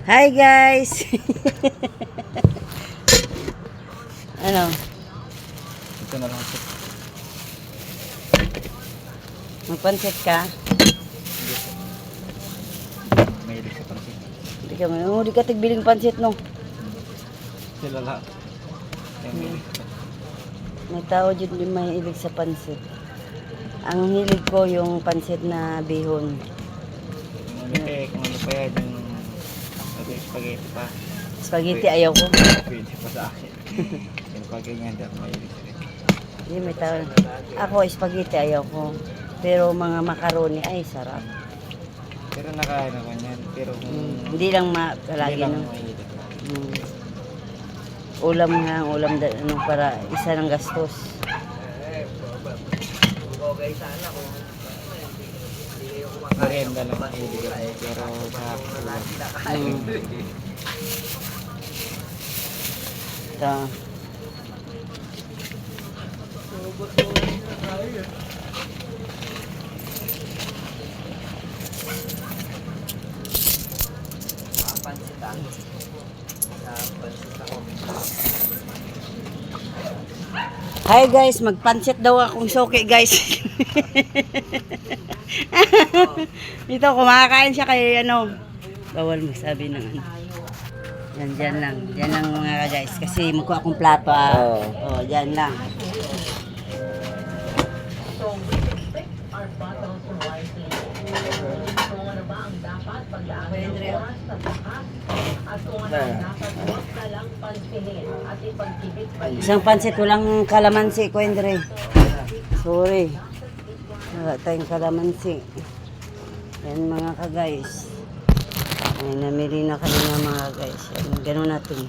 Hi guys. Ano? Ito na lang ito. Magpansit ka? May ilig sa pansin. Hindi ka tigbiling pansit no. Sila lahat. May ilig sa pansin. May tao dyan din may ilig sa pansit. Ang hilig ko yung pansit na bihon. Kung ano pa yan, yung spaghetti pa. Spaghetti ayaw ko. Pwede pa sa akin. Yung pag ganyan, may ilig sa pansin. Hindi, may tao. Ako, spaghetti ayaw ko. Pero mga macaroni ay sarap. Pero nakain ako niyan. Pero Hindi lang palagi hindi lang no. may ilig. Ulam nga, ano, para isa ng gastos. Merienda lang ang ilig ako. Pero sa ulam. Ito. Hi guys, magpansit daw akong soke guys. Dito kumakain siya kay ano. Bawal magsabi ng ano. Yan, dyan lang. Dyan lang mga guys. Kasi magkuha akong plato Oh, dyan lang. Isang pansit, walang kalamansi, Kuwendre. Sorry. Wala tayong kalamansi. Yan mga ka-guys. Ay, namili na kami ng mga guys. Yan, ganun natin.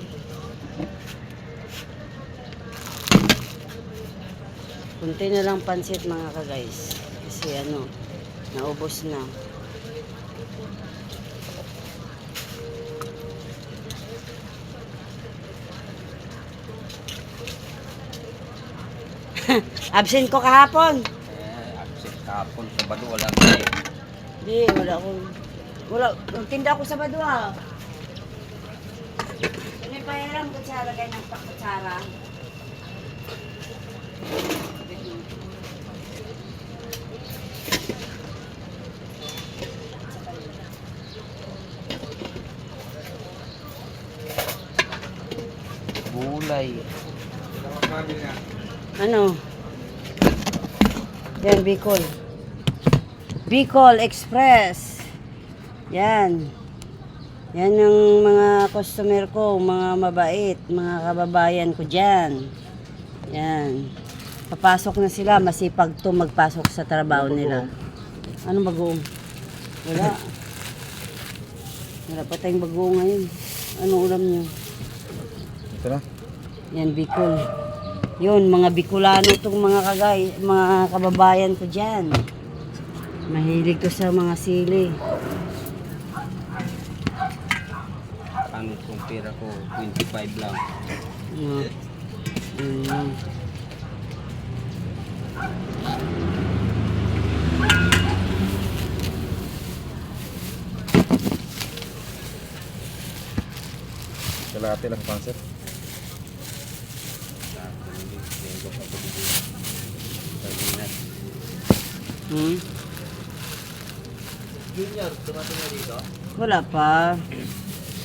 Kunti na lang pansit mga ka-guys. Kasi ano, naubos na. Absent ko kahapon. Absent kahapon. Sabado wala tayo. Hindi, wala. Nagtinda ako sa Badua. Ano yung pahiram kutsara kayo ng pakutsara? Gulay. Ano? Yan, Bicol. Bicol Express. Yan. Yan ang mga customer ko, mga mabait, mga kababayan ko dyan. Yan. Papasok na sila, masipag to magpasok sa trabaho nila. Anong bagoong? Wala. Wala pa tayong bagoong ngayon. Anong ulam nyo? Ito na. Yan, Bicol. Yun, mga Bicolano itong mga mga kababayan ko dyan. Mahilig to sa mga sili. Ano kung pera ko? 25 lang. Kalahati lang pansit. Junior, dumating na dito? Wala pa.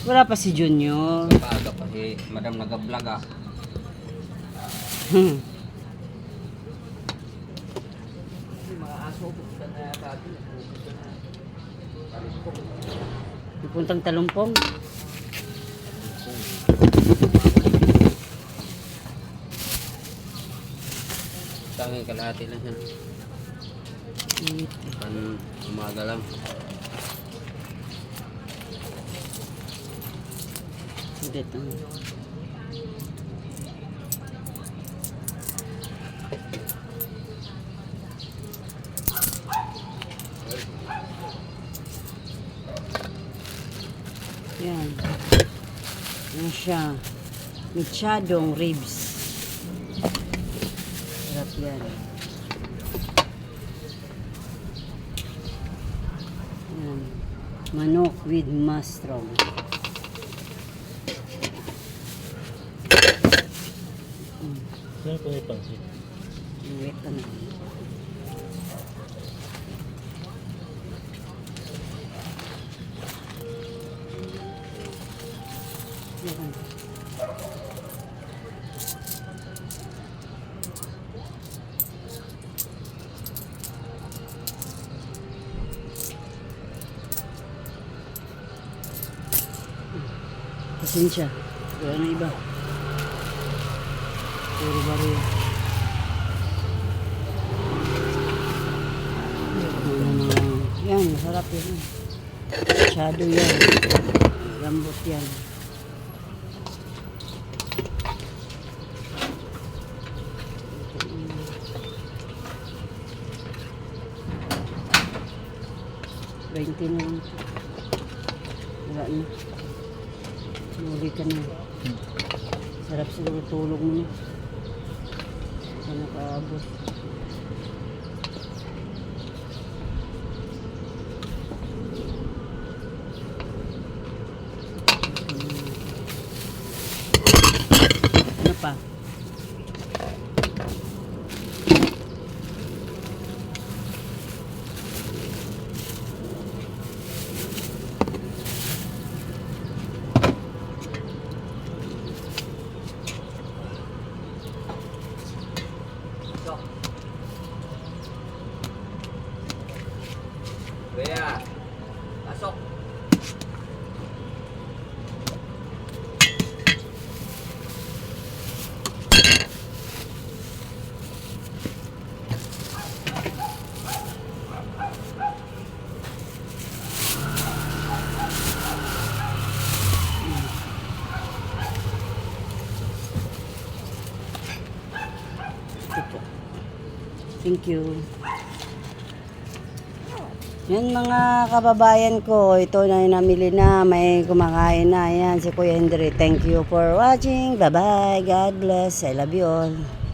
Wala pa si Junior. Paaga pa si Madam nag-vlog ah. Mga aso, pupunta na yata atin. Pupuntang Talumpong. Tanging kalahati lang yan. Pan umaga lang. Dito. Yan. Yan siya. Mechadong ribs. Sarap yan. Yan. Manok with mushroom. Saan po may pansit? Wait ka na. Yan. Pasensya. Wala na iba. Puro bariya. Yan, masarap yan. Masyado yan. Lambot yan. $20 na lang. Wala na. Muli ka na. Sarap siguro tulog mo na. Sa nakaabot. Ano pa? Bea, pasok. Ito po. Thank you. Yan mga kababayan ko, ito na yung namili na, may kumakain na. Yan si Kuya Henry. Thank you for watching. Bye-bye. God bless. I love you all.